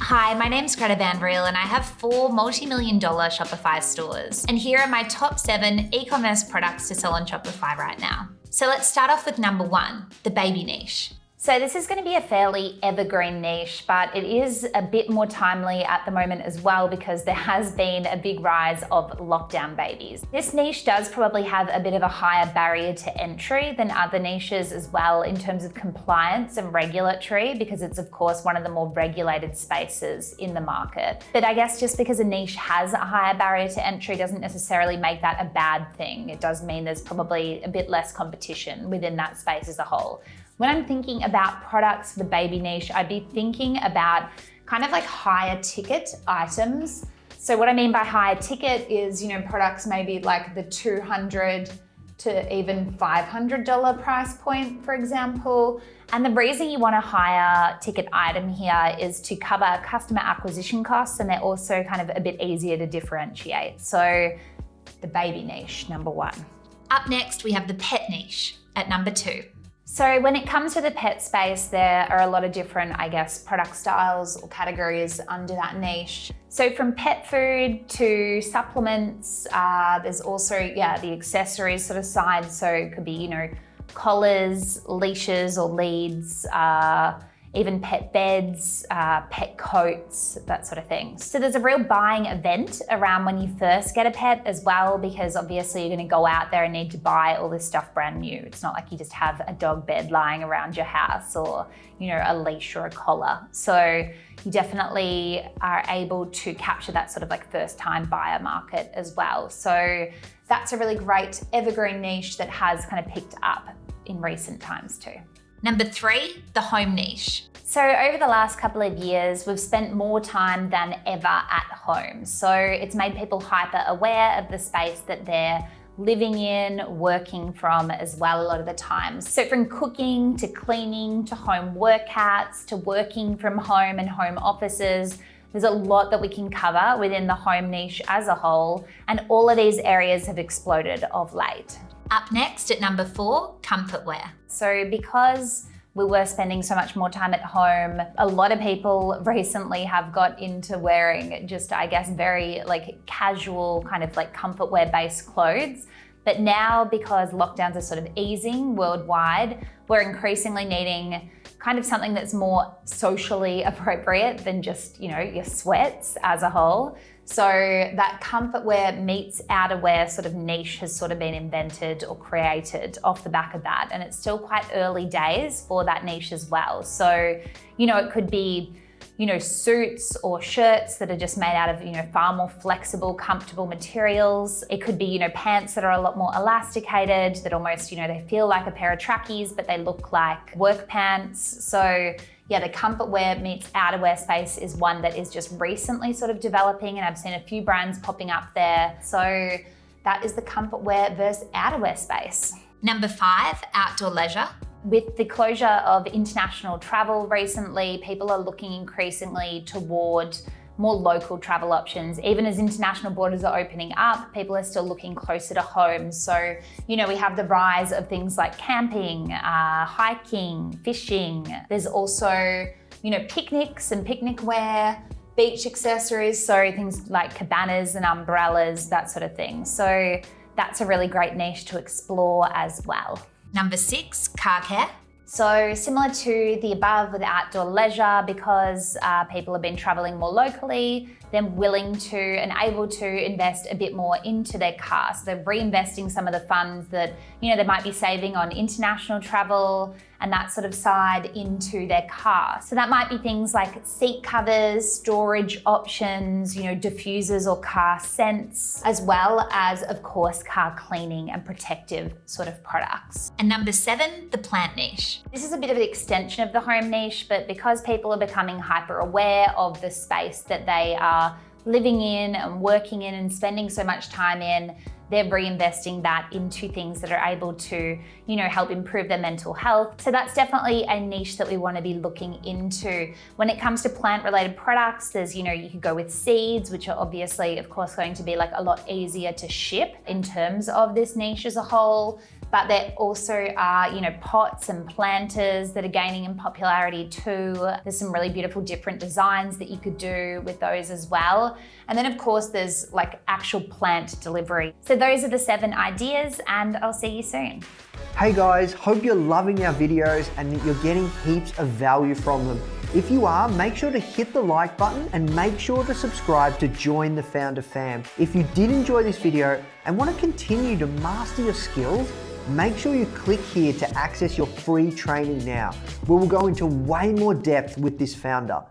Hi, my name's Gretta Van Riel and I have 4 multi-million-dollar Shopify stores. And here are my top 7 e-commerce products to sell on Shopify right now. So let's start off with number 1, the baby niche. So this is going to be a fairly evergreen niche, but it is a bit more timely at the moment as well because there has been a big rise of lockdown babies. This niche does probably have a bit of a higher barrier to entry than other niches as well in terms of compliance and regulatory, because it's of course one of the more regulated spaces in the market. But I guess just because a niche has a higher barrier to entry doesn't necessarily make that a bad thing. It does mean there's probably a bit less competition within that space as a whole. When I'm thinking about products for the baby niche, I'd be thinking about kind of like higher ticket items. So what I mean by higher ticket is, products maybe like the $200 to even $500 price point, for example. And the reason you want a higher ticket item here is to cover customer acquisition costs, and they're also kind of a bit easier to differentiate. So the baby niche, number 1. Up next, we have the pet niche at number 2. So when it comes to the pet space, there are a lot of different, product styles or categories under that niche. So from pet food to supplements, there's also, the accessories sort of side. So it could be, collars, leashes or leads, even pet beds, pet coats, that sort of thing. So there's a real buying event around when you first get a pet as well, because obviously you're gonna go out there and need to buy all this stuff brand new. It's not like you just have a dog bed lying around your house or, a leash or a collar. So you definitely are able to capture that sort of like first time buyer market as well. So that's a really great evergreen niche that has kind of picked up in recent times too. Number 3, the home niche. So over the last couple of years, we've spent more time than ever at home. So it's made people hyper aware of the space that they're living in, working from as well a lot of the time. So from cooking to cleaning to home workouts to working from home and home offices, there's a lot that we can cover within the home niche as a whole, and all of these areas have exploded of late. Up next at number 4, comfort wear. So because we were spending so much more time at home, a lot of people recently have got into wearing just, very casual kind of comfort wear based clothes. But now, because lockdowns are sort of easing worldwide, we're increasingly needing kind of something that's more socially appropriate than just, your sweats as a whole. So that comfort wear meets outerwear sort of niche has sort of been invented or created off the back of that. And it's still quite early days for that niche as well. So, it could be, suits or shirts that are just made out of, far more flexible, comfortable materials. It could be, pants that are a lot more elasticated, that almost, they feel like a pair of trackies, but they look like work pants. So the comfort wear meets outerwear space is one that is just recently sort of developing, and I've seen a few brands popping up there. So that is the comfort wear versus outerwear space. Number 5, outdoor leisure. With the closure of international travel recently, people are looking increasingly toward more local travel options. Even as international borders are opening up, people are still looking closer to home. So, we have the rise of things like camping, hiking, fishing. There's also, picnics and picnic wear, beach accessories, so things like cabanas and umbrellas, that sort of thing. So that's a really great niche to explore as well. Number 6, car care. So similar to the above with outdoor leisure, because people have been traveling more locally, they're willing to and able to invest a bit more into their car. So they're reinvesting some of the funds that, they might be saving on international travel and that sort of side into their car. So that might be things like seat covers, storage options, diffusers or car scents, as well as, of course, car cleaning and protective sort of products. And number 7, the plant niche. This is a bit of an extension of the home niche, but because people are becoming hyper aware of the space that they are living in and working in and spending so much time in, they're reinvesting that into things that are able to, help improve their mental health. So that's definitely a niche that we want to be looking into. When it comes to plant-related products, there's, you could go with seeds, which are obviously, of course, going to be a lot easier to ship in terms of this niche as a whole. But there also are, pots and planters that are gaining in popularity too. There's some really beautiful different designs that you could do with those as well. And then of course there's like actual plant delivery. So those are the 7 ideas, and I'll see you soon. Hey guys, hope you're loving our videos and that you're getting heaps of value from them. If you are, make sure to hit the like button and make sure to subscribe to join the Founder Fam. If you did enjoy this video and want to continue to master your skills, make sure you click here to access your free training now, where we'll go into way more depth with this founder.